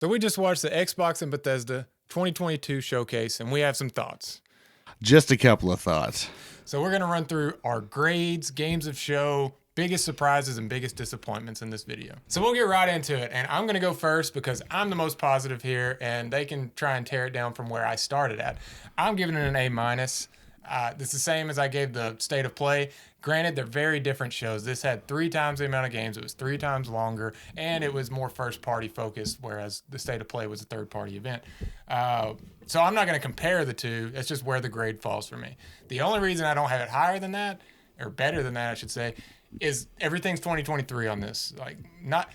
So we just watched the Xbox and Bethesda 2022 showcase, and we have some thoughts. Just a couple of thoughts. So we're going to run through our grades, games of show, biggest surprises, and biggest disappointments in this video. So we'll get right into it, and I'm going to go first because I'm the most positive here, and they can try and tear it down from where I started at. I'm giving it an A-. It's the same as I gave the State of Play. Granted, they're very different shows. This had 3 times the amount of games. It was 3 times longer, and it was more first-party focused, whereas the State of Play was a third-party event. So I'm not going to compare the two. That's just where the grade falls for me. The only reason I don't have it higher than that, or better than that, I should say, is everything's 2023 on this. Like, not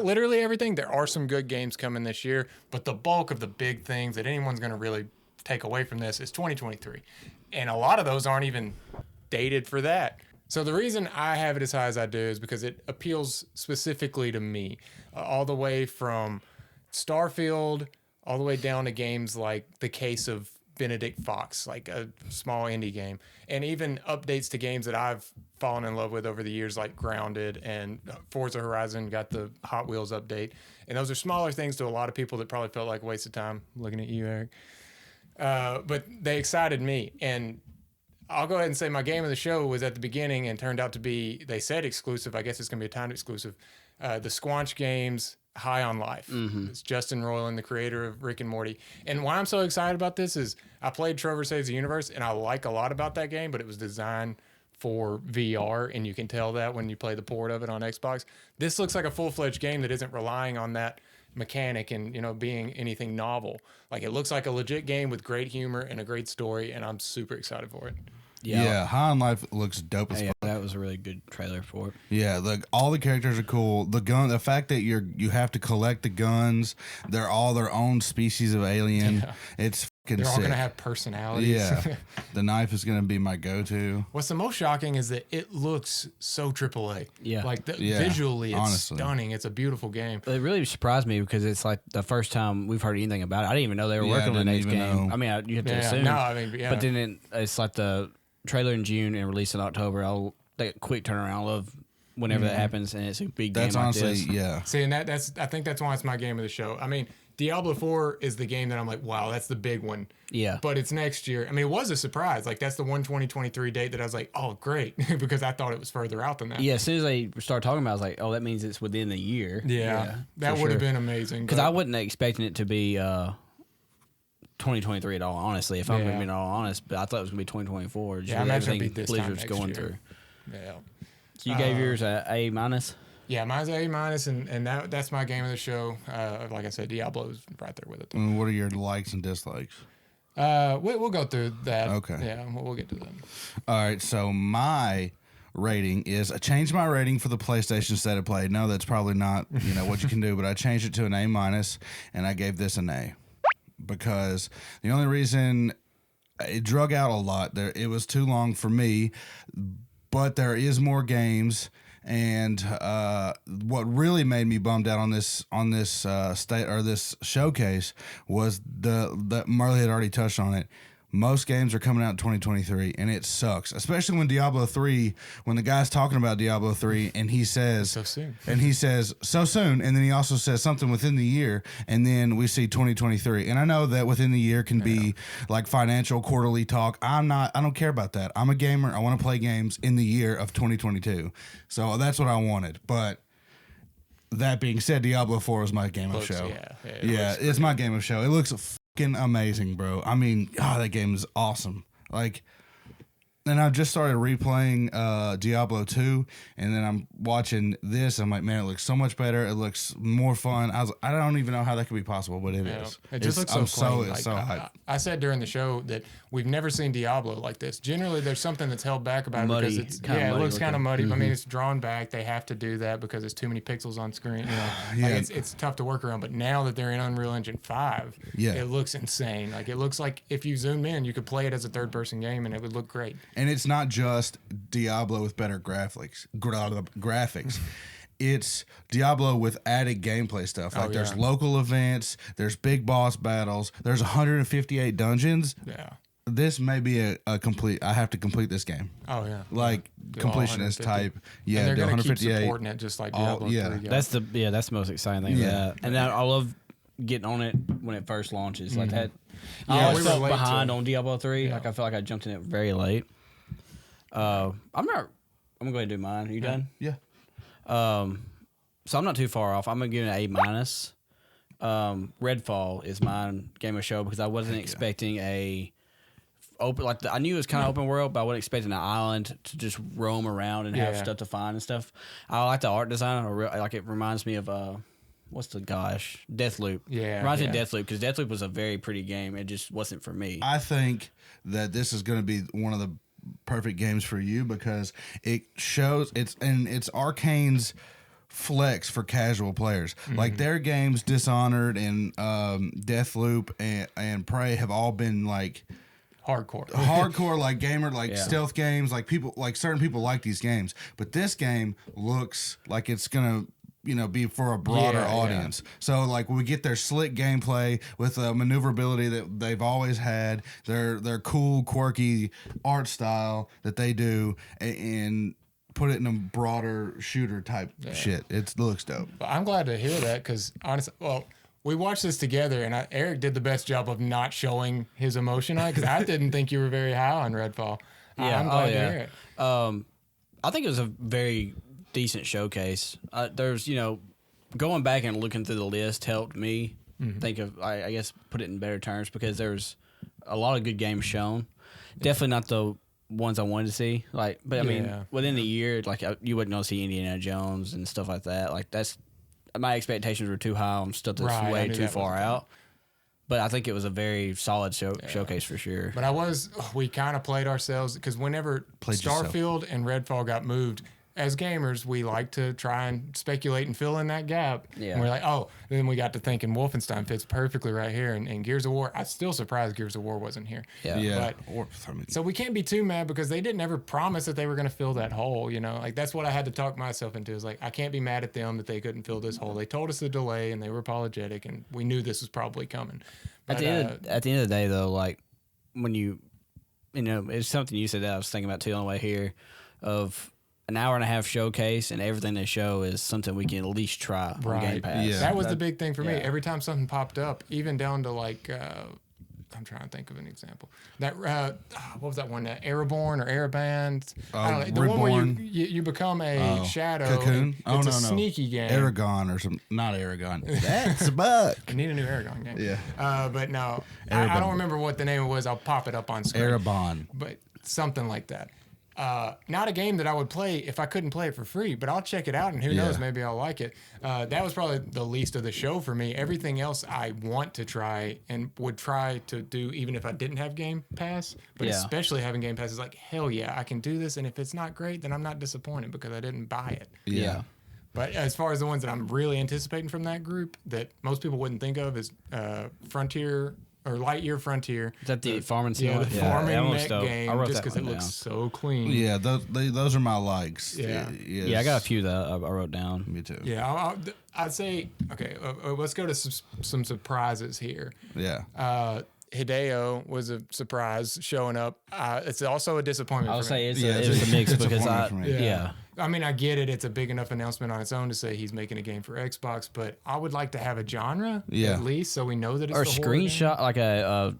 literally everything. There are some good games coming this year, but the bulk of the big things that anyone's going to really take away from this is 2023. And a lot of those aren't even dated for that. So the reason I have it as high as I do is because it appeals specifically to me, all the way from Starfield all the way down to games like The Case of Benedict Fox, like a small indie game, and even updates to games that I've fallen in love with over the years, like Grounded and Forza Horizon got the Hot Wheels update. And those are smaller things to a lot of people that probably felt like a waste of time. Looking at you, Eric. But they excited me, and I'll go ahead and say my game of the show was at the beginning and turned out to be, they said exclusive. I guess it's going to be a timed exclusive. The Squanch Games High on Life. Mm-hmm. It's Justin Roiland, the creator of Rick and Morty. And why I'm so excited about this is I played Trover Saves the Universe, and I like a lot about that game, but it was designed for VR, and you can tell that when you play the port of it on Xbox. This looks like a full-fledged game that isn't relying on that mechanic and, being anything novel. Like, it looks like a legit game with great humor and a great story, and I'm super excited for it. Yeah, High on Life looks dope as fuck. That was a really good trailer for it. Yeah, all the characters are cool. The fact that you have to collect the guns, they're all their own species of alien. Yeah. It's fucking They're all sick. going to have personalities. Yeah, the knife is going to be my go-to. What's the most shocking is that it looks so AAA. Yeah. Like, visually, it's stunning. It's a beautiful game. It really surprised me because it's like the first time we've heard anything about it. I didn't even know they were working on the next game. I mean, you have to assume. But then it's like the trailer in June and release in October. That quick turnaround. I love whenever that happens, and it's a big game. That's honestly, like this. yeah. See, and I think that's why it's my game of the show. I mean, Diablo 4 is the game that I'm like, wow, that's the big one. Yeah. But it's next year. I mean, it was a surprise. Like, that's the 2023 date that I was like, oh, great, because I thought it was further out than that. Yeah, as soon as they started talking about it, I was like, oh, that means it's within the year. Yeah that would have been amazing. Because I wasn't expecting it to be 2023 at all, honestly, if I'm being all honest. But I thought it was going to be 2024. Just I imagine everything it'd be this Blizzard's time going next year. through. Yeah. So you gave yours a A-? Yeah, mine's A-, and that's my game of the show. Like I said, Diablo's right there with it. And what are your likes and dislikes? We'll go through that. Okay. Yeah, we'll get to them. All right, so my rating is, I changed my rating for the PlayStation State of Play. No, that's probably not what you can do, but I changed it to an A-, and I gave this an A. Because the only reason it drug out a lot, it was too long for me, but there is more games. And what really made me bummed out on this state or this showcase was that Murley had already touched on it. Most games are coming out in 2023, and it sucks. Especially when Diablo 3, when the guy's talking about Diablo 3, and he says so soon. And he says so soon, and then he also says something within the year, and then we see 2023. And I know that within the year can be like financial quarterly talk. I don't care about that. I'm a gamer. I want to play games in the year of 2022. So that's what I wanted. But that being said, Diablo 4 is my game of show. Yeah, it's my game of show. It looks fucking amazing, bro. I mean, that game is awesome. Like, and I just started replaying Diablo 2, and then I'm watching this. I'm like, man, it looks so much better. It looks more fun. I don't even know how that could be possible, but it is. It just looks so clean. I said during the show that we've never seen Diablo like this. Generally, there's something that's held back about muddy, it because it looks kind of muddy. Mm-hmm. I mean, it's drawn back. They have to do that because there's too many pixels on screen. It's tough to work around. But now that they're in Unreal Engine 5, it looks insane. Like, it looks like if you zoom in, you could play it as a third-person game, and it would look great. And it's not just Diablo with better graphics. It's Diablo with added gameplay stuff. Like, there's local events, there's big boss battles, there's 158 dungeons. Yeah. This may be a complete. I have to complete this game. Oh yeah. Like, completionist type. Yeah, and they're going to keep supporting it just like Diablo 3. That's the most exciting thing about that. And I love getting on it when it first launches. Like that. Yeah, I always felt late behind to on Diablo 3. Yeah. Like I felt like I jumped in it very late. I'm gonna go ahead and do mine. Are you done? Yeah. So I'm not too far off. I'm gonna give it an A-. Redfall is mine game of show because I wasn't expecting a open I knew it was kind of open world, but I wasn't expecting an island to just roam around and have stuff to find and stuff. I like the art design. It reminds me of Deathloop. Yeah, reminds me of Deathloop because Deathloop was a very pretty game. It just wasn't for me. I think that this is going to be one of the perfect games for you because it shows it's Arcane's flex for casual players. Like their games, Dishonored and Deathloop and Prey, have all been like hardcore like gamer stealth games. Like certain people like these games, but this game looks like it's gonna be for a broader audience. So like we get their slick gameplay with maneuverability that they've always had, their cool quirky art style that they do, and put it in a broader shooter type shit. It looks dope. I'm glad to hear that because honestly, we watched this together and Eric did the best job of not showing his emotion on it because I didn't think you were very high on Redfall. I'm glad to hear it. I think it was a very decent showcase. There's, going back and looking through the list helped me think of, I guess, put it in better terms because there's a lot of good games shown. Definitely not the ones I wanted to see. I mean, within the year, you wouldn't go see Indiana Jones and stuff like that. Like my expectations were too high on stuff that's way too far out. But I think it was a very solid showcase for sure. But we kind of played ourselves because whenever Starfield and Redfall got moved, as gamers, we like to try and speculate and fill in that gap. Yeah. And we're like, then we got to thinking Wolfenstein fits perfectly right here. And Gears of War, I'm still surprised Gears of War wasn't here. Yeah. So we can't be too mad because they didn't ever promise that they were going to fill that hole, that's what I had to talk myself into is I can't be mad at them that they couldn't fill this hole. They told us the delay and they were apologetic and we knew this was probably coming. But, at the end of the day, though, when it's something you said that I was thinking about too on the way here of an hour and a half showcase and everything they show is something we can at least try on Game Pass. Yeah. That was the big thing for me. Every time something popped up, even down to I'm trying to think of an example. That what was that one? Erebor or Ereband? The one where you become a shadow. Cocoon? It's a sneaky game. Aragon or something. Not Aragon. That's a bug. I need a new Aragon game. Yeah. But no, I don't remember what the name was. I'll pop it up on screen. Erebon. But something like that. Not a game that I would play if I couldn't play it for free, but I'll check it out and who knows, maybe I'll like it. That was probably the least of the show for me. Everything else I want to try and would try to do even if I didn't have Game Pass, but especially having Game Pass is like, hell yeah, I can do this. And if it's not great, then I'm not disappointed because I didn't buy it. Yeah. But as far as the ones that I'm really anticipating from that group that most people wouldn't think of is Frontier or Lightyear Frontier. Is that the farming simulator? The farming mech game, just because it looks so clean. Yeah, those are my likes. Yeah. I got a few that I wrote down. Me too. Yeah, I'd say, okay, let's go to some surprises here. Yeah. Hideo was a surprise showing up. It's also a disappointment. I'll say it's a mix because I mean, I get it. It's a big enough announcement on its own to say he's making a game for Xbox, but I would like to have a genre at least, so we know that it's or a screenshot, like a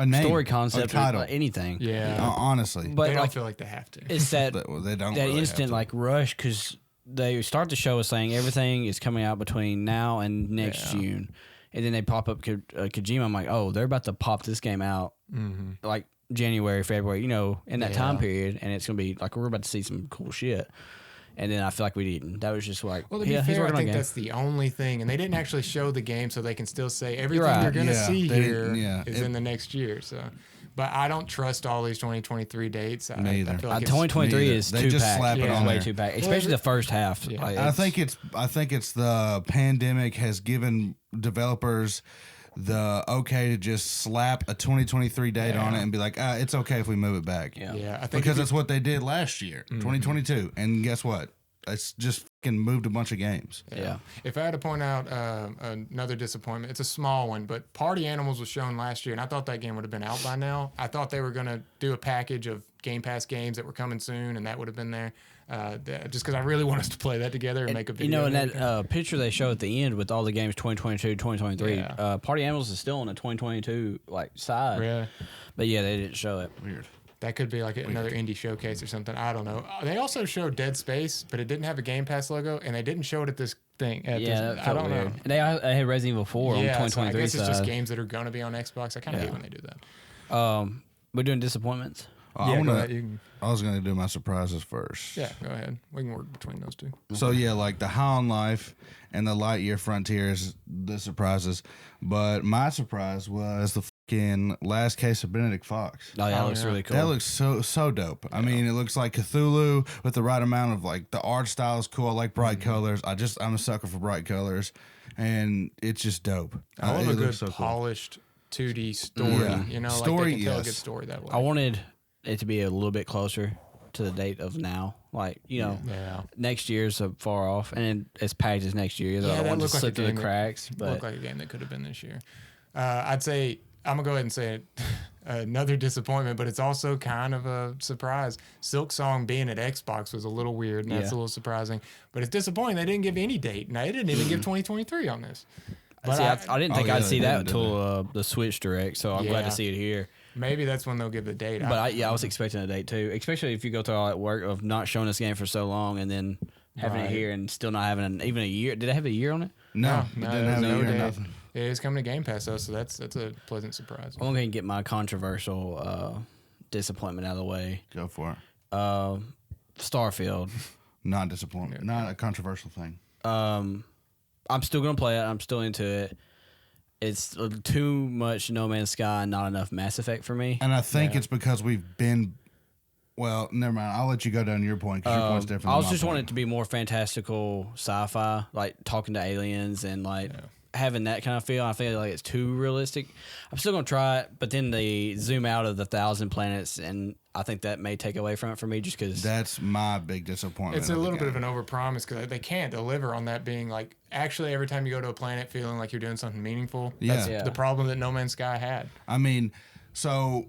name, story concept, a title, or anything. Yeah, honestly, but they don't feel like they have to. It's that they don't that really instant rush because they start the show with saying everything is coming out between now and next June, and then they pop up Kojima. I'm like, oh, they're about to pop this game out like January, February, in that time period, and it's gonna be like we're about to see some cool shit. And then I feel like we didn't. That was just like, well, to be fair, I think that's the only thing. And they didn't actually show the game, so they can still say everything you're going to see here is in the next year. So, but I don't trust all these 2023 dates. I feel like 2023 is they too just packed. slap it on way there. too packed, especially the first half. Yeah. I think it's the pandemic has given developers the okay to just slap a 2023 date on it and be like, it's okay if we move it back. Yeah, I think because that's what they did last year, 2022. And guess what? It's just fucking moved a bunch of games. Yeah. If I had to point out another disappointment, it's a small one, but Party Animals was shown last year, and I thought that game would have been out by now. I thought they were going to do a package of Game Pass games that were coming soon, and that would have been there. Just because I really want us to play that together and make a video. You know, in that picture they show at the end with all the games 2022, 2023, Party Animals is still on the 2022 side. Yeah. But yeah, they didn't show it. Weird. That could be like another indie showcase or something. I don't know. They also showed Dead Space, but it didn't have a Game Pass logo, and they didn't show it at this thing. I don't know. And they had Resident Evil 4 on 2023 so I guess it's side. just games that are going to be on Xbox. I kind of hate when they do that. We're doing disappointments. Go ahead. I was going to do my surprises first. Yeah, go ahead. We can work between those two. So yeah, like the High on Life and the Lightyear Frontiers, the surprises. But my surprise was the fucking Last Case of Benedict Fox. Oh, yeah, that looks really cool. That looks so dope. I mean, it looks like Cthulhu with the right amount of the art style is cool. I like bright colors. I'm a sucker for bright colors, and it's just dope. I love a good polished 2D story. Yeah. You know, Story, they can tell a good story that way. I wanted it to be a little bit closer to the date of now. Next year's so far off, and it's packed as next year. I want to slip through the cracks. But looked like a game that could have been this year. I'd say I'm gonna go ahead and say it. Another disappointment, but it's also kind of a surprise. Silk Song being at Xbox was a little weird, and that's a little surprising. But it's disappointing they didn't give any date. Now, they didn't even give 2023 on this. But I didn't think I'd see that until the Switch Direct, so I'm glad to see it here. Maybe that's when they'll give the date. But I was expecting a date too, especially if you go through all that work of not showing this game for so long and then having it here and still not having even a year. Did it have a year on it? No, it didn't have a year or nothing. Yeah, it's coming to Game Pass though, so that's a pleasant surprise. I'm going to get my controversial disappointment out of the way. Go for it. Starfield. Not disappointment. Not a controversial thing. I'm still going to play it. I'm still into it. It's too much No Man's Sky and not enough Mass Effect for me. And I think it's because we've been... Well, never mind. I'll let you go down your point because your point's different. I was just wanting it to be more fantastical sci-fi, like talking to aliens and having that kind of feel. I feel like it's too realistic. I'm still going to try it, but then they zoom out of the 1,000 planets, and I think that may take away from it for me just because... That's my big disappointment. It's a little bit of an overpromise because they can't deliver on that being actually every time you go to a planet feeling like you're doing something meaningful. That's the problem that No Man's Sky had. I mean, so...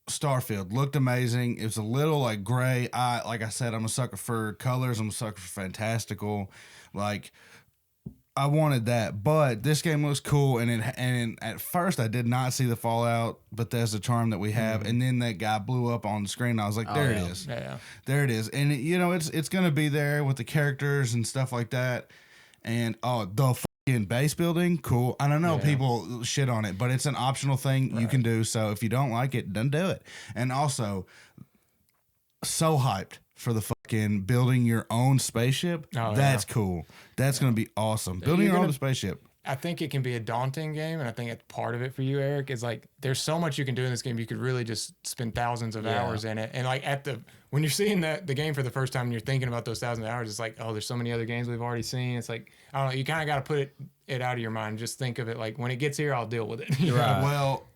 Starfield looked amazing. It was a little gray. Like I said, I'm a sucker for colors. I'm a sucker for fantastical. I wanted that, but this game looks cool. And at first, I did not see the Fallout Bethesda charm that we have. And then that guy blew up on the screen. And I was like, there it is. Yeah. There it is. And it's gonna be there with the characters and stuff like that. And the in base building, cool. I don't know, people shit on it, but it's an optional thing you can do. So if you don't like it, don't do it. And also, so hyped for the fucking building your own spaceship. That's cool. That's going to be awesome. Building your own spaceship. I think it can be a daunting game, and I think it's part of it for you, Eric, is there's so much you can do in this game. You could really just spend thousands of hours in it. And when you're seeing the game for the first time and you're thinking about those thousands of hours, it's there's so many other games we've already seen. It's I don't know, you kind of got to put it out of your mind. Just think of it when it gets here, I'll deal with it. Right. Well,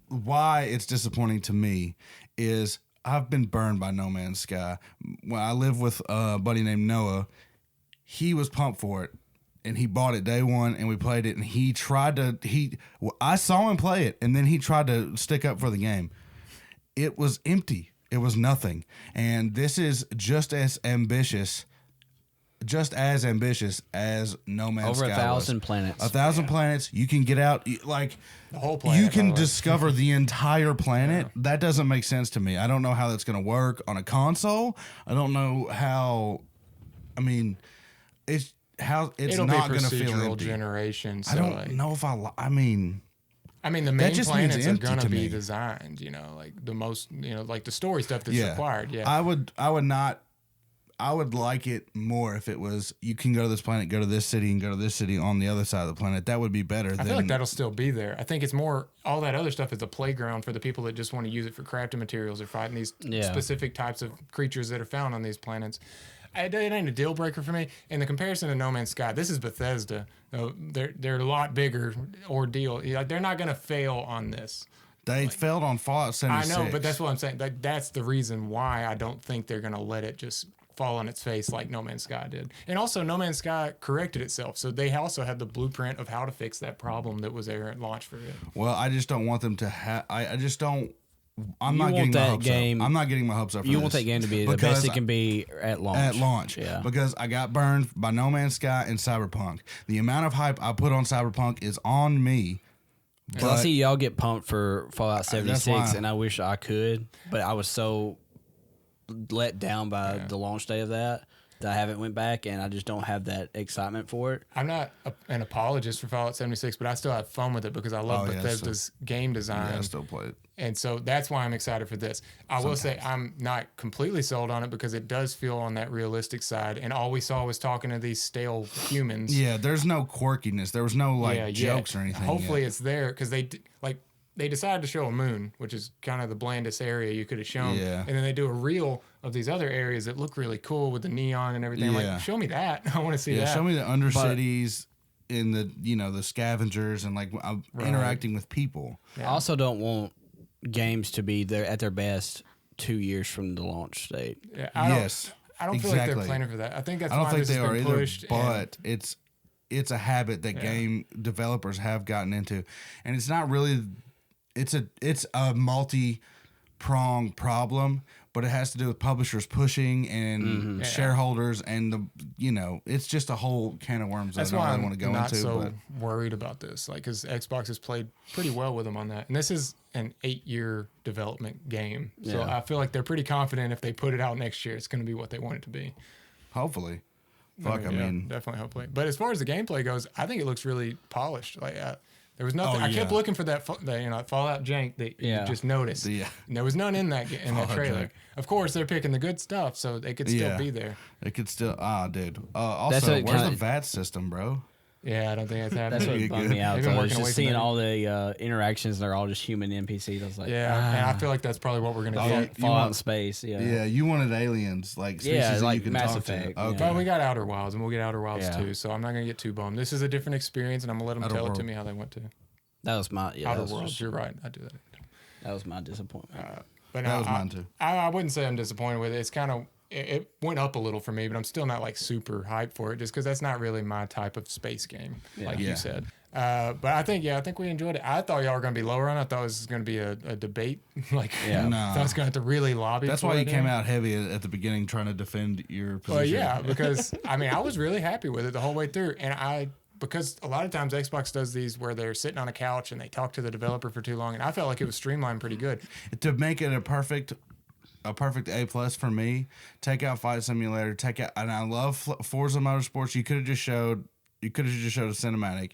why it's disappointing to me is I've been burned by No Man's Sky. When I live with a buddy named Noah, he was pumped for it. And he bought it day one, and we played it. And I saw him play it, and then he tried to stick up for the game. It was empty. It was nothing. And this is just as ambitious as No Man's Sky. Over 1,000 planets. 1,000 planets. You can get out the whole planet. You can discover the entire planet. Yeah. That doesn't make sense to me. I don't know how that's going to work on a console. I don't know how. I mean, it's not going to feel empty. Generation. So I don't know if I mean, the main planets are going to be designed. The most. The story stuff that's required. Yeah. I would like it more if it was you can go to this planet, go to this city, and go to this city on the other side of the planet. That would be better. I feel like that'll still be there. I think it's more all that other stuff is a playground for the people that just want to use it for crafting materials or fighting these specific types of creatures that are found on these planets. It ain't a deal breaker for me. In the comparison to No Man's Sky, this is Bethesda. They're a lot bigger ordeal. They're not going to fail on this. They failed on Fallout 76. I know, but that's what I'm saying. That's the reason why I don't think they're going to let it just fall on its face like No Man's Sky did. And also, No Man's Sky corrected itself, so they also had the blueprint of how to fix that problem that was there at launch for it. Well, I just don't want them to have. I just don't. I'm not getting my hopes up. I'm not getting my hopes up. You want that game to be the best it can be at launch. At launch, yeah. Because I got burned by No Man's Sky and Cyberpunk. The amount of hype I put on Cyberpunk is on me. But I see y'all get pumped for Fallout 76, and I wish I could, but I was so let down by the launch day of that I haven't went back, and I just don't have that excitement for it. I'm not an apologist for Fallout 76, but I still have fun with it because I love Bethesda's game design. Yeah, I still play it. And so that's why I'm excited for this. I will say I'm not completely sold on it because it does feel on that realistic side, and all we saw was talking to these stale humans. Yeah, there's no quirkiness. There was no jokes or anything. Hopefully it's there because they decided to show a moon, which is kind of the blandest area you could have shown. Yeah. And then they do a reel of these other areas that look really cool with the neon and everything. Yeah. Like, show me that. I want to see that. Yeah, show me the undercities in the, the scavengers and interacting with people. Yeah. I also don't want games to be there at their best 2 years from the launch date. Yeah, I don't feel like they're planning for that. I think that's why this has been pushed. But it's a habit that game developers have gotten into. And it's not really... It's a multi-pronged problem, but it has to do with publishers pushing and shareholders and it's just a whole can of worms that I don't really want to go into. That's why I'm not so worried about this, because Xbox has played pretty well with them on that. And this is an 8-year development game, so I feel like they're pretty confident if they put it out next year, it's going to be what they want it to be. Hopefully. I mean, definitely, hopefully. But as far as the gameplay goes, I think it looks really polished. Like. There was nothing. I kept looking for that Fallout jank that you just noticed. Yeah. And there was none in that trailer. Jank. Of course, they're picking the good stuff, so they could still be there. It could still. Dude. Also, where's the VAT system, bro? Yeah, I don't think that's happening. That's what bummed me out. I was just seeing all the interactions. They're all just human NPCs. I was like, and I feel like that's probably what we're gonna get. Fallout in space. Yeah. Yeah, you wanted aliens, like species that you can Mass talk Effect, to. Okay. But we got Outer Wilds, and we'll get Outer Wilds too. So I'm not gonna get too bummed. This is a different experience, and I'm gonna let them tell it to me how they want to. That was my Outer Worlds. You're right. I do that. That was my disappointment. But that was mine too. I wouldn't say I'm disappointed with it. It's kind of it went up a little for me, but I'm still not like super hyped for it, just because that's not really my type of space game, like you said. But I think we enjoyed it. I thought y'all were gonna be lower on it. I thought it was gonna be a debate. I thought I was gonna have to really lobby. That's why you came out heavy at the beginning, trying to defend your position. Well, yeah, because I was really happy with it the whole way through, and because a lot of times Xbox does these where they're sitting on a couch and they talk to the developer for too long, and I felt like it was streamlined pretty good. To make it a perfect A+ for me, take out Flight Simulator, and I love Forza Motorsports. You could have just showed a cinematic.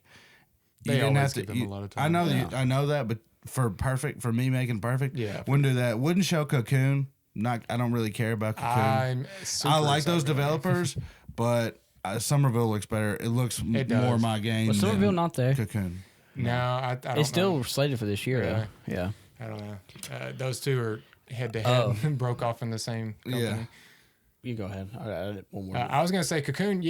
They didn't have to. Them a lot of time. I know that, but for me making perfect, wouldn't do that. Wouldn't show Cocoon. I don't really care about Cocoon. I like those developers, but. Somerville looks better. It looks more my game. Was Somerville not there? Cocoon. No, I don't know. It's still slated for this year. Really? Yeah. I don't know. Those two are head to head and broke off in the same company. Yeah. You go ahead. One more. I was going to say Cocoon,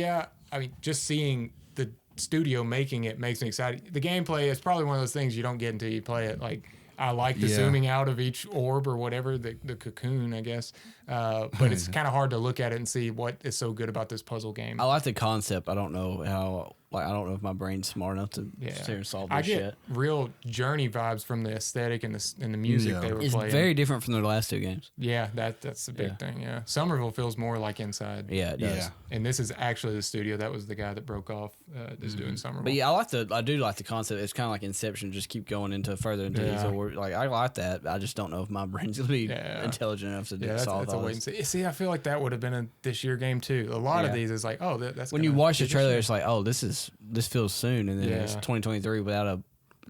just seeing the studio making it makes me excited. The gameplay is probably one of those things you don't get until you play it. Like, I like the zooming out of each orb or whatever, the cocoon, I guess. But it's kind of hard to look at it and see what is so good about this puzzle game. I like the concept. I don't know how. I don't know if my brain's smart enough to sit here and solve this shit. I get real Journey vibes from the aesthetic and the music they were playing. It's very different from their last two games. Yeah, that's the big thing. Yeah, Somerville feels more like Inside. Yeah, it does. Yeah. And this is actually the studio that was the guy that broke off that's doing Somerville. But yeah, I do like the concept. It's kind of like Inception. Just keep going further into these. Or like I like that. I just don't know if my brain's gonna be intelligent enough to solve that's all this. See, I feel like that would have been a this year game too. A lot of these is like, that's when you watch the trailer, it's like, this feels soon, and then it's 2023 without a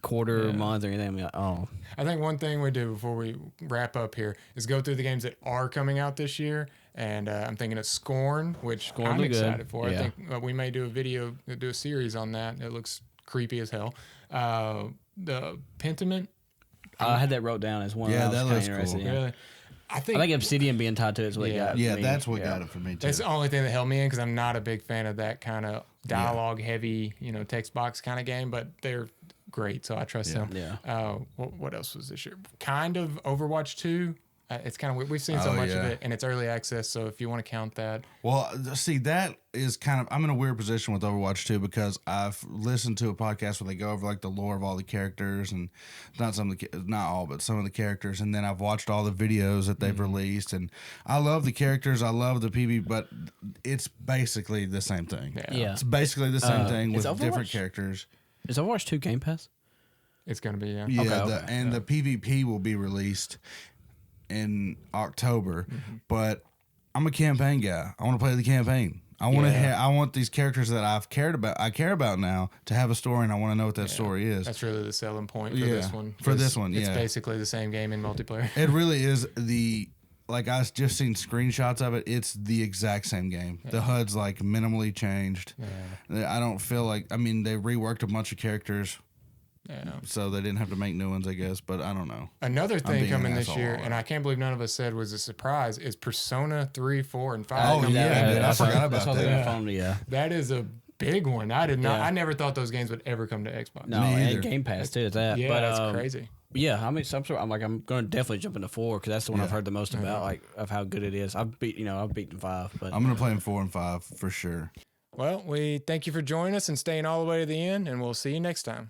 quarter month or anything. I'm like, I think one thing we do before we wrap up here is go through the games that are coming out this year, and I'm thinking of Scorn, which I'm excited for. I think we may do a series on that. It looks creepy as hell. The Pentiment. I had that wrote down as one. Yeah, that looks cool. Really. I think Obsidian being tied to it is what got me. Yeah, that's what got it for me too. That's the only thing that held me in because I'm not a big fan of that kind of dialogue heavy, text box kind of game, but they're great, so I trust them. Yeah. What else was this year? Kind of Overwatch 2. It's kind of weird. We've seen so much of it, and it's early access. So if you want to count that, well, see, that is kind of I'm in a weird position with Overwatch 2 because I've listened to a podcast where they go over like the lore of all the characters and not all, but some of the characters, and then I've watched all the videos that they've released, and I love the characters, I love the PvP, but it's basically the same thing. Yeah. It's basically the same thing with Overwatch, different characters. Is Overwatch 2 Game Pass? it's going to be The PvP will be released in October, but I'm a campaign guy. I want to play the campaign. I want I want these characters that I care about now to have a story, and I want to know what that story is. That's really the selling point for this one. It's basically the same game in multiplayer. It really is like I just seen screenshots of it. It's the exact same game. Yeah. The HUD's like minimally changed. Yeah. I don't feel like they reworked a bunch of characters. Yeah. So they didn't have to make new ones, I guess, but I don't know. Another thing coming this year, and I can't believe none of us said was a surprise, is Persona 3, 4, and 5. Oh, yeah. I forgot about that. That is a big one. I never thought those games would ever come to Xbox. No, and Game Pass too. That. Yeah, but, that's crazy. Yeah, I'm going to definitely jump into 4 because that's the one I've heard the most about, like of how good it is. I've beaten 5, but I'm going to play in 4 and 5 for sure. Well, we thank you for joining us and staying all the way to the end, and we'll see you next time.